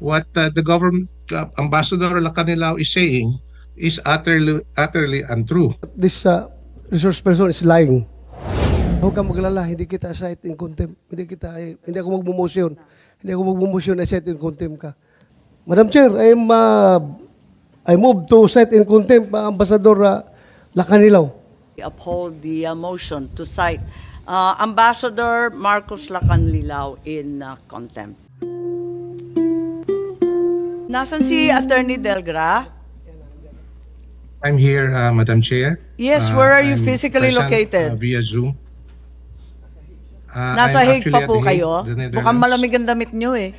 what the government Ambassador Lacanilao is saying is utterly untrue. This resource person is lying. Huwag kang maglala, hindi kita cite in contempt. Hindi ako magmumosyon. Hindi ako magmumosyon na cite in contempt ka. Madam Chair, I move to cite in contempt Ambassador Lacanilao. Uphold the motion to cite Ambassador Marcos Lacanilao in contempt. Nasaan si Attorney Delgra? I'm here, Madam Chair. Yes, where are you I'm physically present, located? Via Zoom. Nasa I'm Hague actually pa at po The Hague, kayo? the Netherlands. Mukhang malamig ang damit nyo eh.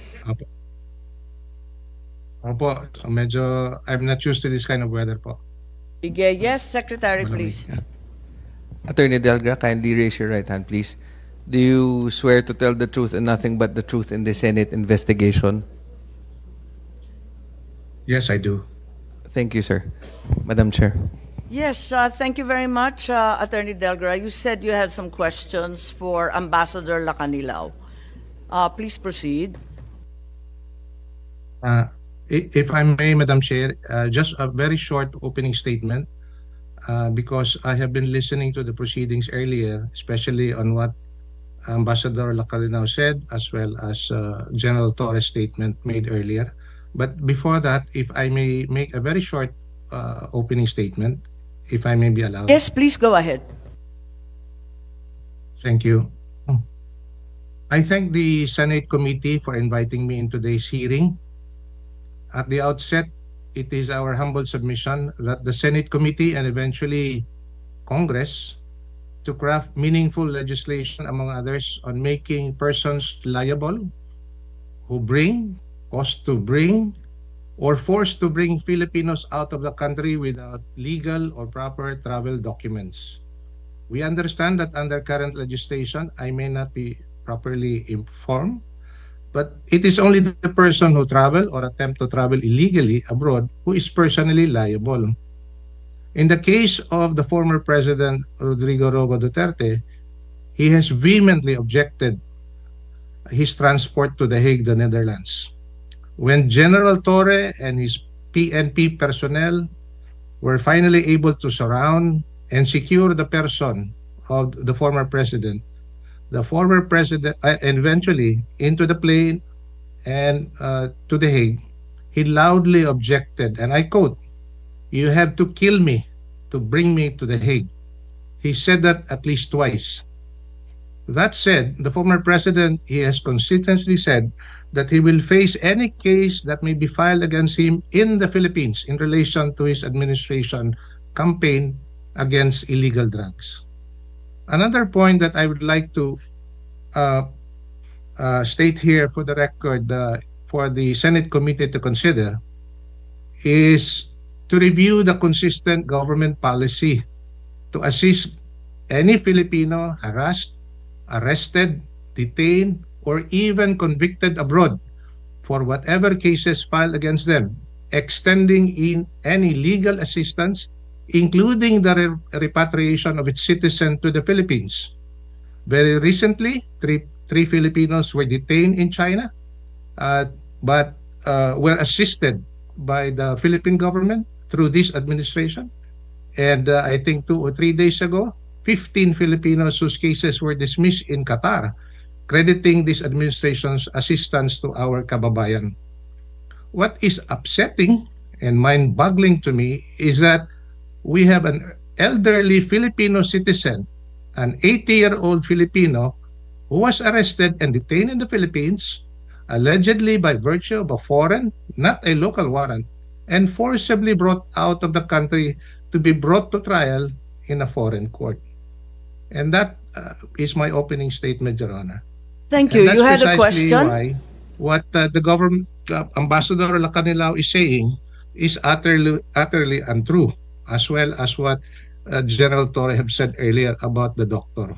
Opo, so medyo I'm not used to this kind of weather po. Sige, yes, Secretary, Malamig. please. Yeah. Attorney Delgra, kindly raise your right hand, please. Do you swear to tell the truth and nothing but the truth in the Senate investigation? Yes, I do. Thank you, sir. Madam Chair. Yes, thank you very much, Attorney Delgra. You said you had some questions for Ambassador Lacanilao. Please proceed. If I may, Madam Chair, just a very short opening statement, because I have been listening to the proceedings earlier, especially on what Ambassador Lacanilao said, as well as General Torres' statement made earlier. But before that, if I may make a very short opening statement, if I may be allowed. Yes, please go ahead. Thank you. I thank the Senate committee for inviting me in today's hearing. At the outset, it is our humble submission that the Senate committee and eventually Congress to craft meaningful legislation, among others, on making persons liable who bring, cause to bring, or forced to bring Filipinos out of the country without legal or proper travel documents. We understand that under current legislation, I may not be properly informed, but it is only the person who travel or attempt to travel illegally abroad who is personally liable. In the case of the former President Rodrigo Roa Duterte, he has vehemently objected his transport to The Hague, the Netherlands. When General Torre and his PNP personnel were finally able to surround and secure the person of the former president and eventually into the plane and to The Hague, he loudly objected, and I quote, "You have to kill me to bring me to The Hague." He said that at least twice. That said, the former president, he has consistently said that he will face any case that may be filed against him in the Philippines in relation to his administration campaign against illegal drugs. Another point that I would like to state here for the record for the Senate committee to consider is to review the consistent government policy to assist any Filipino harassed, arrested, detained, or even convicted abroad for whatever cases filed against them, extending in any legal assistance, including the repatriation of its citizen to the Philippines. Very recently, three Filipinos were detained in China, but were assisted by the Philippine government through this administration. And I think 2 or 3 days ago, 15 Filipinos whose cases were dismissed in Qatar, crediting this administration's assistance to our kababayan. What is upsetting and mind-boggling to me is that we have an elderly Filipino citizen, an 80-year-old Filipino, who was arrested and detained in the Philippines, allegedly by virtue of a foreign, not a local warrant, and forcibly brought out of the country to be brought to trial in a foreign court. And that is my opening statement, Your Honor. Thank you. And You had a precisely question? why what the government, Ambassador Lacanilao is saying is utterly untrue, as well as what General Torre have said earlier about the doctor.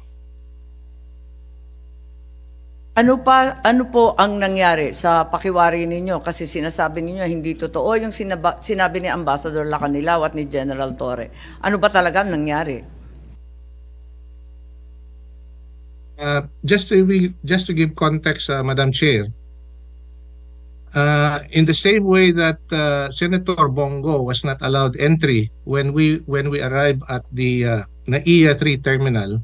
Ano po ang nangyari sa pakiwari ninyo? Kasi sinasabi ninyo hindi totoo yung sinabi ni Ambassador Lacanilao at ni General Torre. Ano ba talaga nangyari? Just to give context, Madam Chair, In the same way that Senator Bongo was not allowed entry when we arrived at the NAIA 3 terminal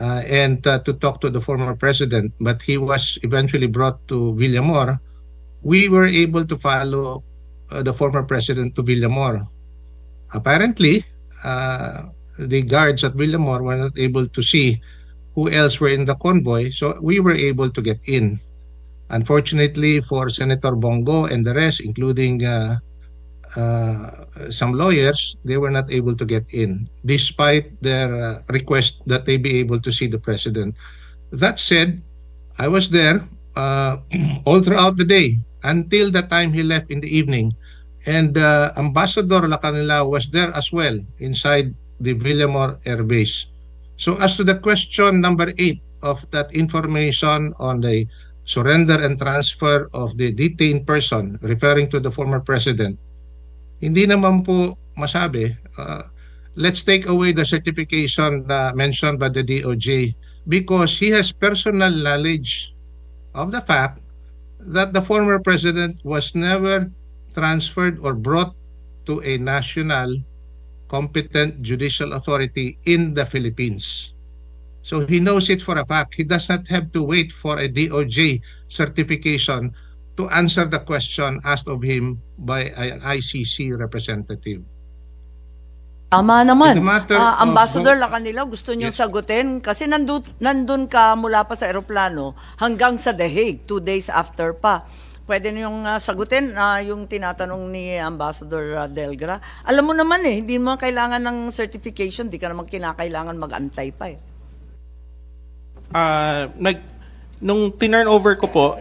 and to talk to the former president, but he was eventually brought to Villamor, we were able to follow the former president to Villamor. Apparently, the guards at Villamor were not able to see who else were in the convoy, so we were able to get in. Unfortunately for Senator Bongo and the rest, including some lawyers, they were not able to get in, despite their request that they be able to see the president. That said, I was there all throughout the day until the time he left in the evening. And Ambassador Lacanilao was there as well inside the Villamor Air Base. So as to the question number 8 of that information on the surrender and transfer of the detained person, referring to the former president, hindi naman po masabi. Let's take away the certification mentioned by the DOJ because he has personal knowledge of the fact that the former president was never transferred or brought to a national competent judicial authority in the Philippines. So he knows it for a fact. He does not have to wait for a DOJ certification to answer the question asked of him by an ICC representative. Tama naman. Ambassador Lacanilao, gusto niyong sagutin kasi nandun ka mula pa sa eroplano hanggang sa The Hague, 2 days after pa. Pwede niyong sagutin yung tinatanong ni Ambassador Delgra. Alam mo naman hindi mo kailangan ng certification, di ka naman kinakailangan mag-antay pa nung tinurn over ko po,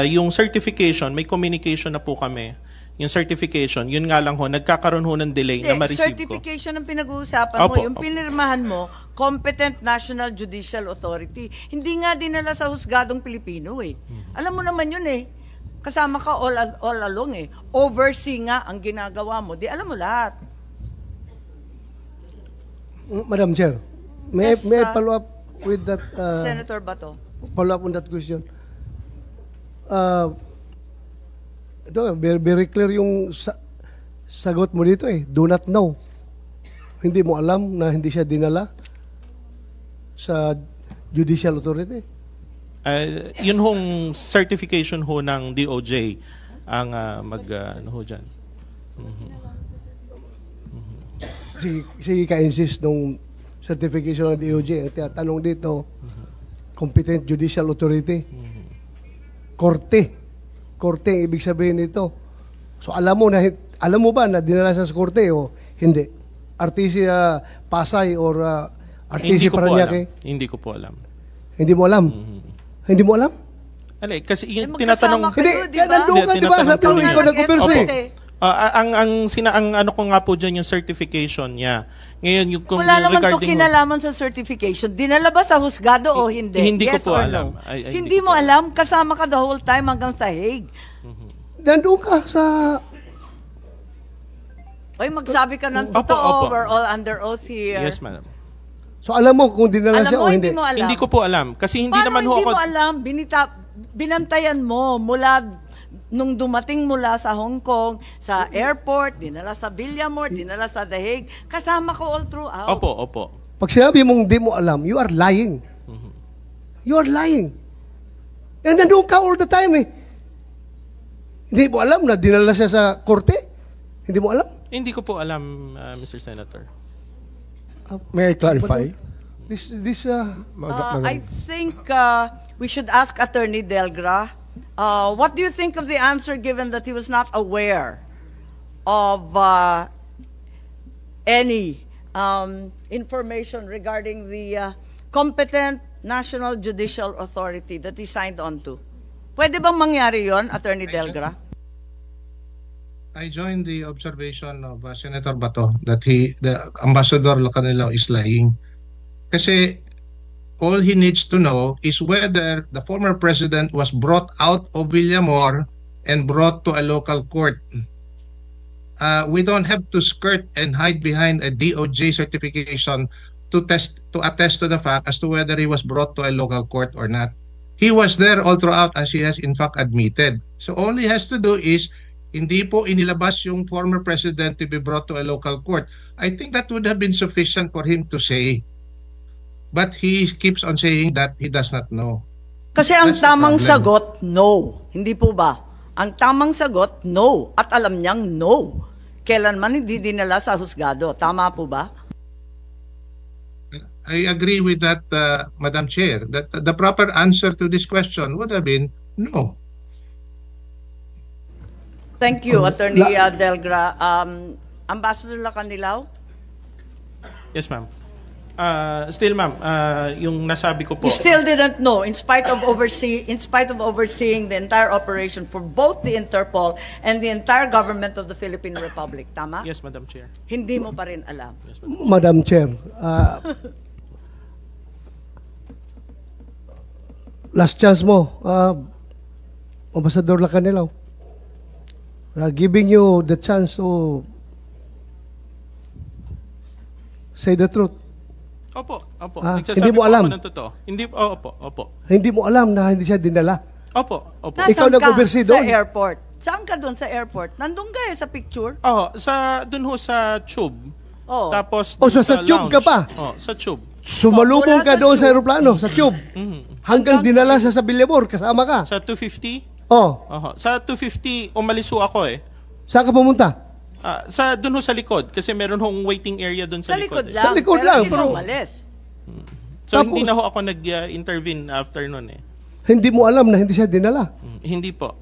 yung certification, may communication na po kami. Yung certification, yun nga lang ho, nagkakaroon ho ng delay na ma-receive ko. Certification ang pinag-uusapan mo, yung pinirmahan mo, Competent National Judicial Authority. Hindi nga dinala sa husgadong Pilipino Alam mo naman yun kasama ka all along Oversee nga ang ginagawa mo. Di alam mo lahat. Madam Chair, may I follow up with that? Senator Bato. Follow up on that question. Ito, very clear yung sagot mo dito Do not know. Hindi mo alam na hindi siya dinala sa judicial authority. Yun hong certification ho ng DOJ ang ano ho dyan. Si ka-insist nung certification ng DOJ, ang tinatanong dito, competent judicial authority. Korte ibig sabihin nito. So alam mo ba na dinala sa korte o hindi? RTC Pasay or RTC Paranaque? Hindi ko po alam. Hindi mo alam? Hindi mo alam? Kasi yung tinatanong... Hindi, nandun ka, di ba? Sabi mo, ikaw nag-converse ang ano ko nga po dyan yung certification niya. Ngayon, yung wala naman to kinalaman sa certification. Dinala ba sa husgado o hindi? Hindi yes ko po No? alam. Hindi mo alam? Kasama ka the whole time hanggang sa Hague. Nandun ka sa... Oy, magsabi ka ng totoo. We're all under oath here. Yes, madam. So alam mo kung dinala siya o hindi? Hindi mo alam? Hindi ko po alam. Kasi hindi naman ho ako... Paano hindi mo alam? Binantayan mo mula nung dumating mula sa Hong Kong, sa airport, dinala sa Villamor, dinala sa The Hague, kasama ko all throughout. Opo. Pag sinabi mong di mo alam, you are lying. You are lying. And nandun ka all the time Hindi mo alam na dinala siya sa korte? Hindi mo alam? Hindi ko po alam, Mr. Senator. May I clarify? I think we should ask Attorney Delgra, what do you think of the answer given that he was not aware of any information regarding the competent National Judicial Authority that he signed on to? Pwede bang mangyari yon, Attorney Delgra? I join the observation of Senator Bato that the Ambassador Lacanilao is lying. Kasi all he needs to know is whether the former president was brought out of Villamor and brought to a local court. We don't have to skirt and hide behind a DOJ certification to attest to the fact as to whether he was brought to a local court or not. he was there all throughout, as he has in fact admitted. So all he has to do is, hindi po inilabas yung former president to be brought to a local court. I think that would have been sufficient for him to say. But he keeps on saying that he does not know. Kasi ang That's the tamang problem. sagot, no. Hindi po ba? Ang tamang sagot, no. At alam niyang no. Kailanman hindi dinala sa husgado. Tama po ba? I agree with that, Madam Chair, that the proper answer to this question would have been no. Thank you, Attorney Delgra. Ambassador Lacanilao? Yes, ma'am. Still, ma'am, yung nasabi ko po. You still didn't know, in spite of overseeing the entire operation for both the Interpol and the entire government of the Philippine Republic. Tama? Yes, Madam Chair. Hindi mo pa rin alam. Yes, Madam. Madam Chair, last chance mo, Ambassador Lacanilao. We are giving you the chance to say the truth. Opo. Hindi Nagsasabi mo po alam? ako ng totoo. Hindi, opo. Hindi mo alam na hindi siya dinala. Opo. Nasaan Ikaw nag-oversee sa doon? airport? Saan ka doon sa airport? Nandun ka sa picture? Dun ho sa tube. Oh. Tapos Oh, dun so sa tube lounge. ka pa? Sa tube. Sumalubong Wala ka sa doon sa tube. aeroplano, sa tube. Hanggang dinala siya sa Billabor, kasama ka. Sa 250? Oh, Sa 250, umalis ho ako eh. saan ka pumunta? Dun ho sa likod. Kasi meron hong waiting area dun Sa sa likod. likod lang. Sa likod pero lang, hindi ka pero- umalis. So Tapos- hindi na ho ako nag-intervene after nun eh. Hindi mo alam na hindi siya dinala. Hindi po.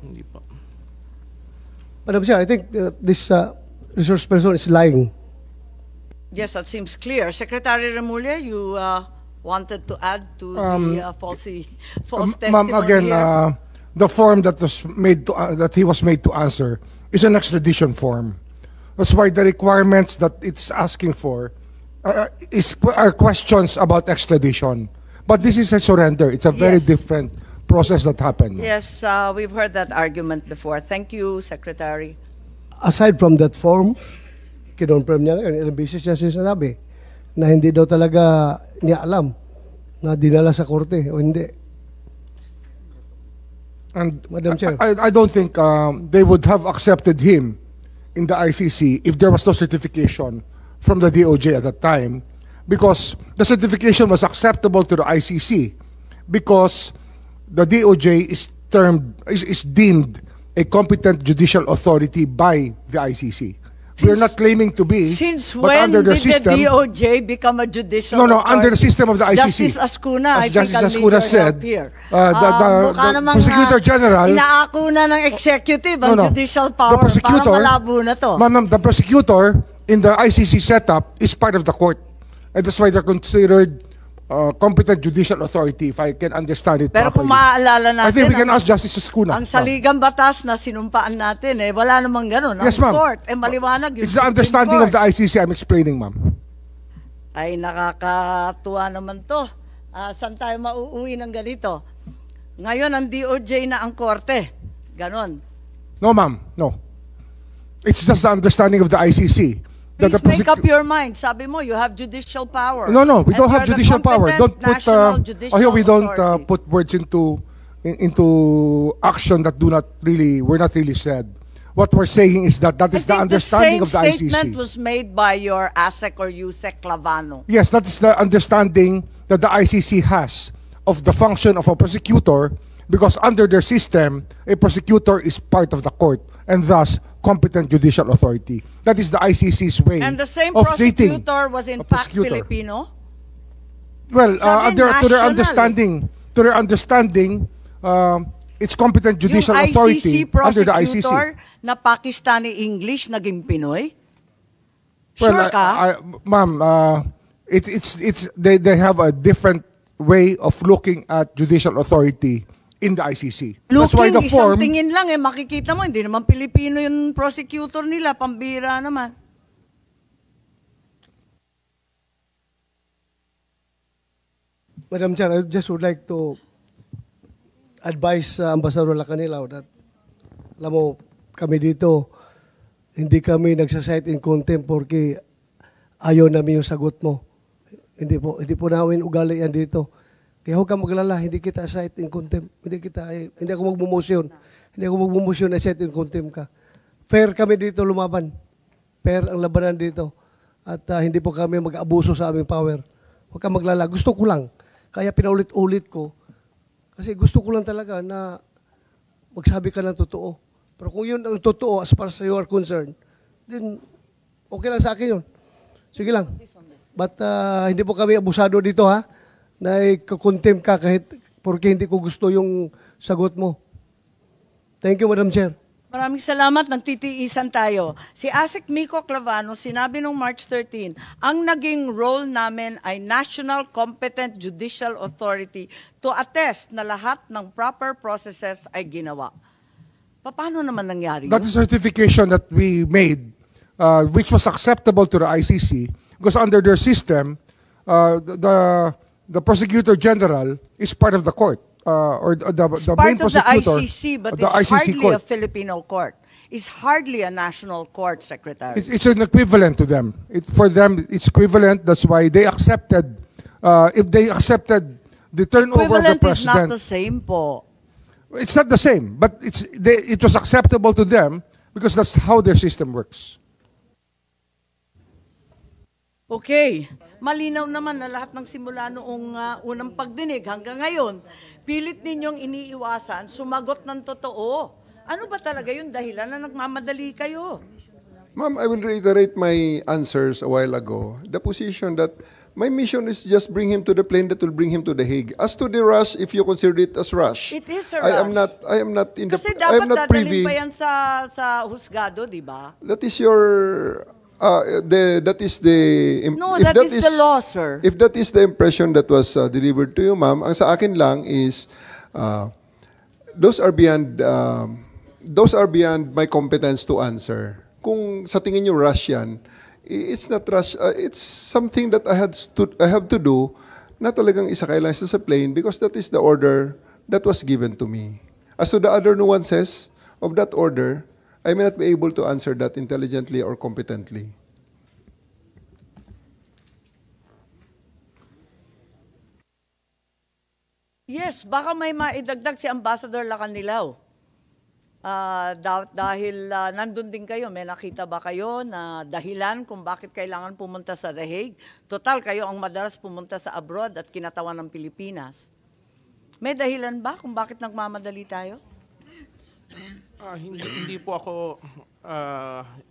Madam Chair, I think this resource person is lying. Yes, that seems clear. Secretary Remulla, you wanted to add to the false testimony Ma'am, again, here? the form that was made to, that he was made to answer is an extradition form. That's why the requirements that it's asking for are questions about extradition. But this is a surrender. It's a very Yes. different process that happened. Yes, we've heard that argument before. Thank you, Secretary. Aside from that form, kinonfirm niya ngayon, ilang beses niya sinasabi na hindi daw talaga niya alam na dinala sa korte o hindi. And Madam Chair. I don't think they would have accepted him in the ICC if there was no certification from the DOJ at that time, because the certification was acceptable to the ICC because the DOJ is deemed a competent judicial authority by the ICC. We're not claiming to be, Since but when under the did system, the DOJ become a judicial No, authority? under the system of the ICC. Justice Ascuna, I As think Justice I'll Ascuna need your said, help here. the Mukha namang, Prosecutor General, inaako na ng executive ang judicial power. The prosecutor, Parang malabo na to. Ma'am, the prosecutor in the ICC setup is part of the court. And that's why they're considered competent judicial authority, if I can understand it Pero kung properly. maaalala natin, I think we can ask Justice Ascuna. ang saligang batas na sinumpaan natin, wala namang ganun. Yes, Ang ma'am. court, maliwanag yung It's the Supreme understanding of Court. the ICC I'm explaining, ma'am. Ay, nakakatuwa naman to. Saan tayo mauuwi ng ganito? Ngayon, ang DOJ na ang korte. Ganon. No, ma'am. No. It's just the understanding of the ICC. that Please the make up prosecu- your mind. Sabi mo, you have judicial power. No, we And don't have you're the judicial power. competent Don't put national judicial here we don't authority. put words into action that were not really said. What we're saying is that I is the think understanding of the same statement ICC. was made by your ASEC or USEC Clavano. Yes, that is the understanding that the ICC has of the function of a prosecutor, because under their system, a prosecutor is part of the court and thus competent judicial authority. That is the ICC's way And the same of treating prosecutor was in a fact prosecutor. Filipino? Well, Sabi, to their national. understanding, it's competent judicial Yung authority ICC under the prosecutor ICC. na Pakistani English naging Pinoy? Well, Sure ka? ma'am, they have a different way of looking at judicial authority in the ICC. That's why Looking, the form. isang tingin lang makikita mo, hindi naman Pilipino yung prosecutor nila, pambira naman. Madam Chair, I just would like to advise Ambassador Lacanilao that, alam mo, kami dito, hindi kami nagsasite in contempt porque ayaw namin yung sagot mo. Hindi po namin ugali yan dito. Kaya huwag kang maglala, hindi kita cite in contempt. Hindi ako magmumosyon. Hindi ako magmumosyon na cite in contempt ka. Fair kami dito lumaban. Fair ang labanan dito. At hindi po kami mag-abuso sa aming power. Huwag kang maglala. Gusto ko lang. Kaya pinaulit-ulit ko. Kasi gusto ko lang talaga na magsabi ka ng totoo. Pero kung yun ang totoo as far as you are concerned, then okay lang sa akin yun. Sige lang. But hindi po kami abusado dito ha. Na ikakontempt ka kahit porque hindi ko gusto yung sagot mo. Thank you, Madam Chair. Maraming salamat, nagtitiisan tayo. Si Asik Miko Clavano, sinabi nung March 13, ang naging role namin ay National Competent Judicial Authority to attest na lahat ng proper processes ay ginawa. Paano naman nangyari yun? That's a certification that we made, which was acceptable to the ICC, because under their system, the prosecutor general is part of the court, or the main Part of the prosecutor. ICC, but the it's ICC hardly court. a Filipino court. It's hardly a national court, Secretary. It's an equivalent to them. For them, it's equivalent. That's why they accepted. If they accepted the turnover of the Equivalent is not president, the same po. it's not the same. But it was acceptable to them because that's how their system works. Okay. Malinaw naman na lahat ng simula noong unang pagdinig hanggang ngayon, pilit ninyong iniiwasan, sumagot ng totoo. Ano ba talaga yung dahilan na nagmamadali kayo? Ma'am, I will reiterate my answers a while ago. The position that my mission is just bring him to the plane that will bring him to The Hague. As to the rush, if you consider it as rush, It is a I am rush. not in the, Kasi I dapat am not dadalhin privy. pa yan sa husgado, di ba? That is your, that is the, No, if that is the law, sir. If that is the impression that was delivered to you, ma'am, ang sa akin lang is, those are beyond my competence to answer. Kung sa tingin nyo rush yan, it's not rush. It's something that I have to do na talagang isakay lang siya sa plane because that is the order that was given to me. As to the other nuances of that order, I may not be able to answer that intelligently or competently. Yes, baka may maidagdag si Ambassador Lacanilaw. Dahil nandun din kayo, may nakita ba kayo na dahilan kung bakit kailangan pumunta sa The Hague? Total, kayo ang madalas pumunta sa abroad at kinatawan ng Pilipinas. May dahilan ba kung bakit nagmamadali tayo? Hindi po ako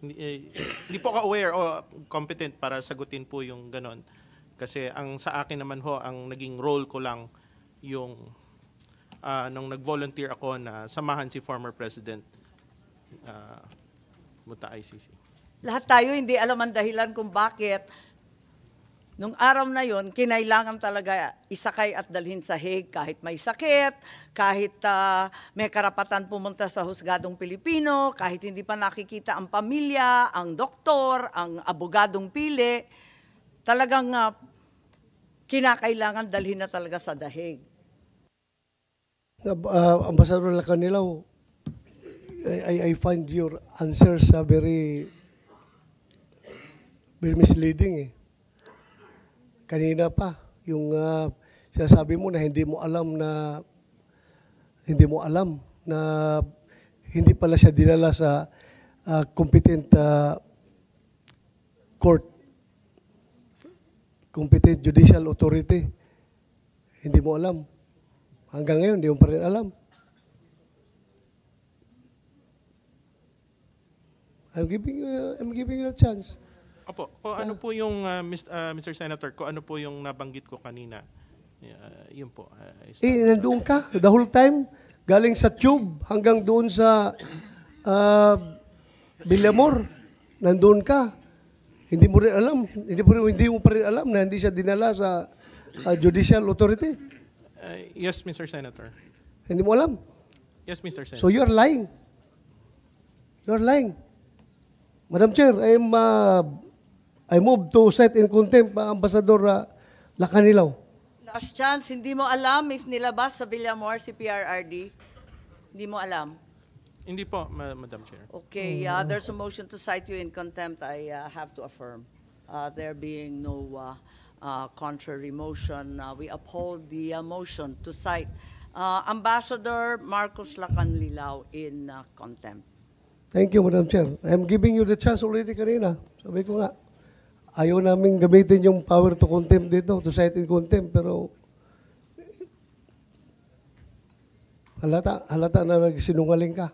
hindi po ako aware o competent para sagutin po yung ganon. Kasi ang sa akin naman ho, ang naging role ko lang yung nung nag-volunteer ako na samahan si former President Muta ICC. Lahat tayo hindi alam ang dahilan kung bakit nung araw na yon kinailangan talaga isakay at dalhin sa Hague kahit may sakit, kahit may karapatan pumunta sa husgadong Pilipino, kahit hindi pa nakikita ang pamilya, ang doktor, ang abogadong pili, talagang kinakailangan dalhin na talaga sa The Hague. Ambassador Lacanilaw, I find your answers very misleading eh. Kanina pa, yung sinasabi mo na hindi mo alam na hindi pala siya dinala sa competent court, competent judicial authority. Hindi mo alam. Hanggang ngayon, hindi mo pa rin alam. I'm giving you a chance. Opo, kung ano po yung Mr. Senator, kung ano po yung nabanggit ko kanina. Yun po. Nandoon ka the whole time, galing sa tube hanggang doon sa Villamor. Nandoon ka. Hindi mo rin alam, hindi mo pa rin alam na hindi siya dinala sa judicial authority. Yes, Mr. Senator. Hindi mo alam. Yes, Mr. Senator. So you're lying. You're lying. Madam Chair, I move to set in contempt Ambassador Lacanilaw. Last chance, hindi mo alam if nilabas sa Villamor si PRRD? Hindi mo alam? Hindi po, Madam Chair. Okay, there's a motion to cite you in contempt. I have to affirm. There being no contrary motion, we uphold the motion to cite Ambassador Marcos Lacanlilao in contempt. Thank you, Madam Chair. I'm giving you the chance already kanina. Sabi ko nga, ayaw namin gamitin yung power to contempt dito, to cite in contempt, pero halata na nagsinungaling ka.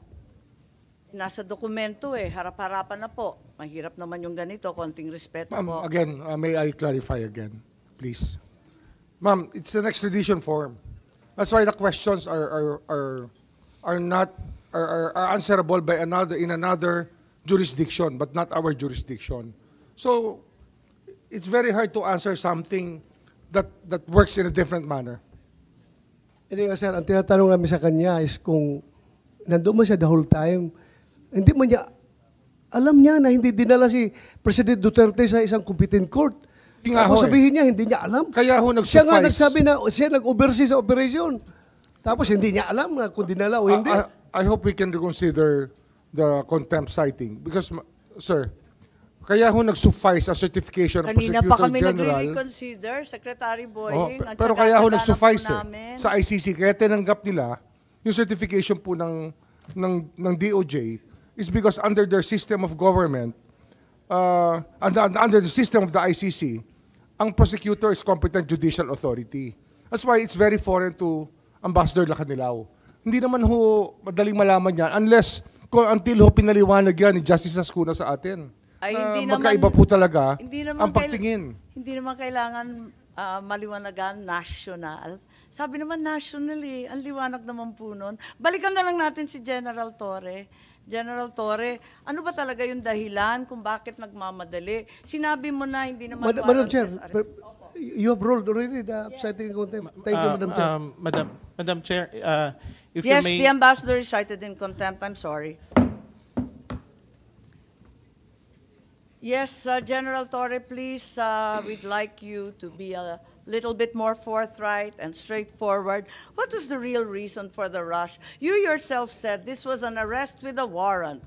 Nasa dokumento harap-harapan na po. Mahirap naman yung ganito, konting respeto Ma'am, po. again, may I clarify again, please? Ma'am, it's an extradition form. That's why the questions are answerable by another jurisdiction, but not our jurisdiction. So it's very hard to answer something that works in a different manner. Hindi nga sir, ang tinatanong namin sa kanya is kung nandun man siya the whole time, hindi man niya, alam niya na hindi dinala si President Duterte sa isang competent court. Tapos sabihin niya, hindi niya alam. Kaya ho Siya nga nag-suffice. nagsabi na siya nag-oversee sa operation. Tapos hindi niya alam na kung dinala o hindi. I hope we can reconsider the contempt citing because, sir, kaya ho nag-suffice a certification of Kanina pa Prosecutor kami General. nagre-reconsider, Secretary Boying. at Pero saka kaya ho tagalog nag-suffice po namin. sa ICC, kaya tinanggap nila yung certification po ng DOJ is because under their system of government, under the system of the ICC, ang prosecutor is competent judicial authority. That's why it's very foreign to Ambassador Lacanilao. Hindi naman ho madaling malaman yan until ho pinaliwanag yan ni Justice Ascuna sa atin. Ay, Na hindi naman- magkaiba po talaga Hindi naman ang pagtingin. Hindi naman kailangan maliwanagan national. Sabi naman national ang liwanag naman po nun. Balikan na lang natin si General Torre. General Torre, ano ba talaga yung dahilan kung bakit nagmamadali? Sinabi mo na hindi naman Madam Chair, warrantless arrest. you have ruled already the citing in contempt. Thank you, Madam Chair. Madam Chair, if Yes, you may... the ambassador is cited in contempt. I'm sorry. Yes, General Torre, please, we'd like you to be a little bit more forthright and straightforward. What is the real reason for the rush? You yourself said this was an arrest with a warrant.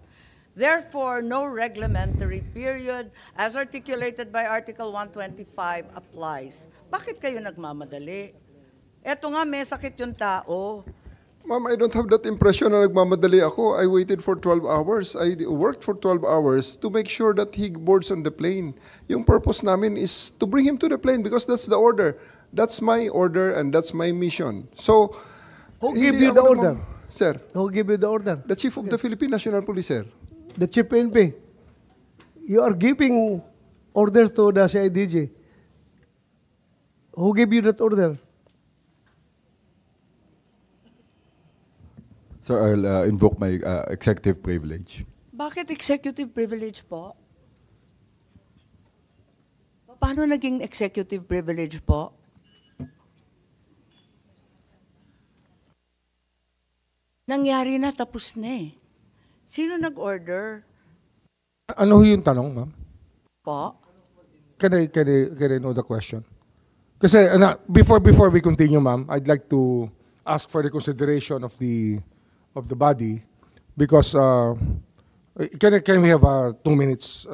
Therefore, no reglementary period as articulated by Article 125 applies. Bakit kayo nagmamadali? Eto nga, may sakit yung tao. Ma'am, I don't have that impression na nagmamadali ako. I waited for 12 hours. I worked for 12 hours to make sure that he boards on the plane. Yung purpose namin is to bring him to the plane because that's the order. That's my order and that's my mission. So, Who hindi gave you ako the order? Sir, Who gave you the order? the Chief of the Philippine National Police, sir. The Chief PNP. You are giving orders to the CIDG. Who gave you that order? Sir, I'll invoke my executive privilege. Bakit executive privilege po? Paano naging executive privilege po? Nangyari na, tapos na Sino nag-order Ano ho yung tanong, ma'am? po? Can I know the question? Kasi before we continue, ma'am, I'd like to ask for the consideration of the body because can we have a 2 minutes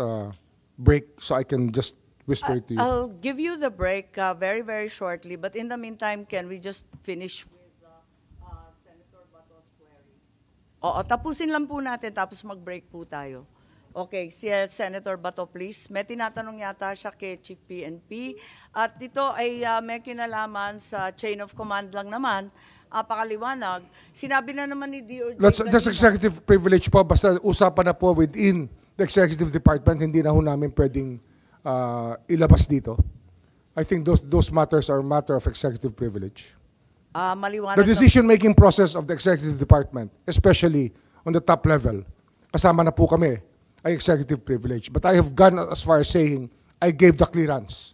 break so I can just whisper it to you? I'll give you the break very, very shortly, but in the meantime, can we just finish with Senator Bato's query? Oo, tapusin lang po natin, tapos mag-break po tayo. Okay, si Senator Bato, please. May tinatanong yata siya kay Chief PNP. At ito ay may kinalaman sa chain of command lang naman. Pakaliwanag. Sinabi na naman ni DOJ. That's executive privilege po. Basta usapan na po within the executive department. Hindi na ho namin pwedeng ilabas dito. I think those matters are matter of executive privilege. Maliwanag The decision-making process of the executive department, especially on the top level, kasama na po kami, ay executive privilege. But I have gone as far as saying, I gave the clearance.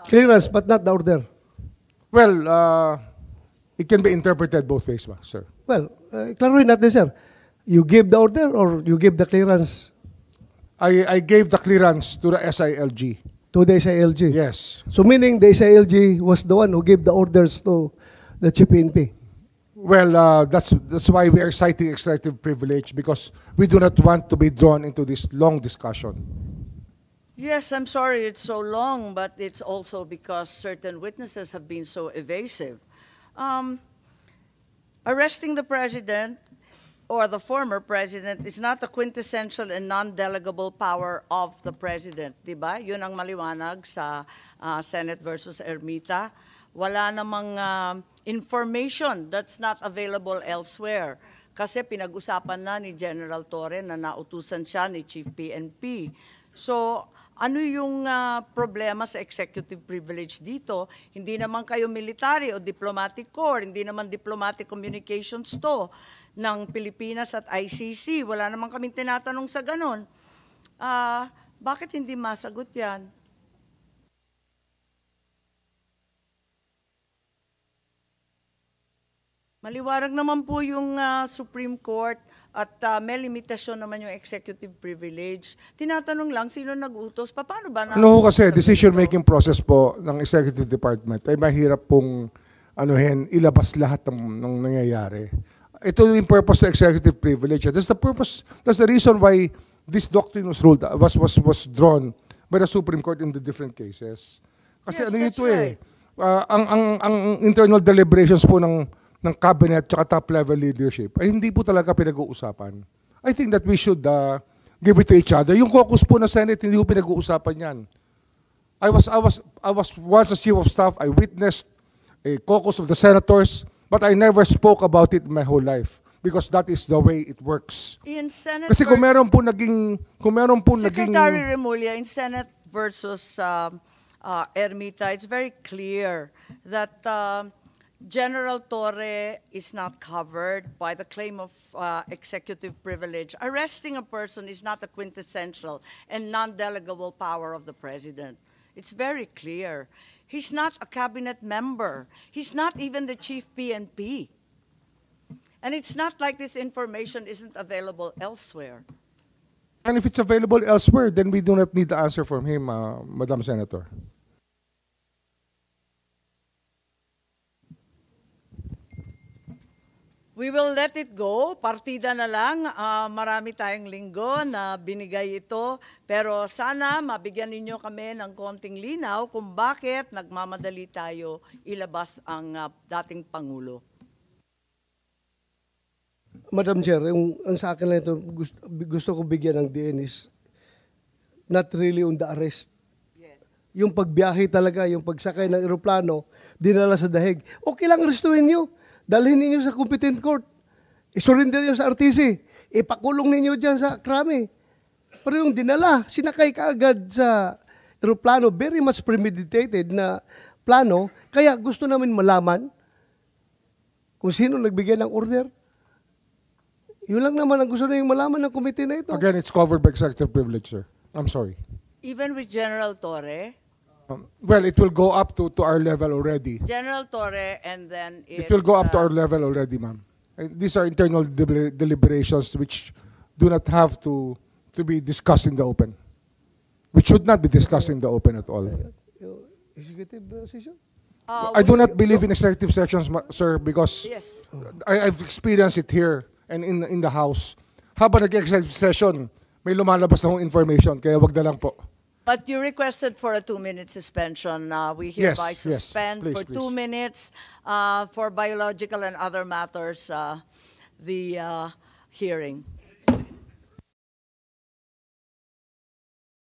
Clearance, but not the order. Well, it can be interpreted both ways, sir. Well, klaruhin natin, sir. You gave the order or you gave the clearance I gave the clearance to the SILG. to the SILG? Yes. So meaning the SILG was the one who gave the orders to the Chief PNP? Well, that's why we are citing executive privilege because we do not want to be drawn into this long discussion. Yes, I'm sorry it's so long, but it's also because certain witnesses have been so evasive. Arresting the president or the former president is not a quintessential and non-delegable power of the president, di ba? Yun ang maliwanag sa Senate versus Ermita. Wala namang information that's not available elsewhere. Kasi pinag-usapan na ni General Torre na nautusan siya ni Chief PNP. So, ano yung problema sa executive privilege dito? Hindi naman kayo military o diplomatic corps, hindi naman diplomatic communications to ng Pilipinas at ICC. Wala naman kaming tinatanong sa ganon. Bakit hindi masagot yan? Maliwanag naman po yung Supreme Court at may limitasyon naman yung executive privilege. Tinatanong lang, sino nag-utos? Paano ba? Ano ho kasi, decision-making process po ng Executive Department ay mahirap pong ilabas lahat ng nangyayari. Ito yung purpose ng executive privilege. That's the purpose, that's the reason why this doctrine was ruled, was drawn by the Supreme Court in the different cases. Kasi Yes, ano that's ito right. ang internal deliberations po ng cabinet at top-level leadership ay hindi po talaga pinag-uusapan. I think that we should give it to each other. Yung caucus po na Senate, hindi po pinag-uusapan yan. I was once as chief of staff, I witnessed a caucus of the senators, but I never spoke about it in my whole life because that is the way it works. In Senate Kasi kung meron po naging Secretary Remulla, in Senate versus Ermita, it's very clear that General Torre is not covered by the claim of executive privilege. Arresting a person is not a quintessential and non-delegable power of the president. It's very clear. He's not a cabinet member. He's not even the chief PNP. And it's not like this information isn't available elsewhere. And if it's available elsewhere, then we do not need the answer from him, Madam Senator. We will let it go. Partida na lang. Marami tayong linggo na binigay ito. Pero sana mabigyan ninyo kami ng konting linaw kung bakit nagmamadali tayo ilabas ang dating Pangulo. Madam Chair, ang sa akin lang ito, gusto ko bigyan ng DN is not really on the arrest. Yes. Yung pagbiyahe talaga, yung pagsakay ng eroplano, dinala sa dahig. Okay lang arrestuhin nyo. Dalhin ninyo sa competent court. I-surrender nyo sa RTC. Ipakulong ninyo dyan sa krami. Pero yung dinala, sinakay kaagad sa eroplano, very much premeditated na plano. Kaya gusto namin malaman kung sino nagbigay ng order. Yun lang naman ang gusto na yung malaman ng committee na ito. Again, it's covered by executive privilege, sir. I'm sorry. Even with General Torre? Well, it will go up to our level already. General Torre and then It will go up to our level already, ma'am. These are internal deliberations which do not have to be discussed in the open. Which should not be discussed in the open at all. Executive session? I do not believe in executive sessions, sir, because Yes. I've experienced it here and in the House. Habang nag-executive session, may lumalabas na hong information, kaya wag na lang po. But you requested for a 2-minute suspension. We hereby Yes, yes. suspend Please, for please. 2 minutes for biological and other matters the hearing.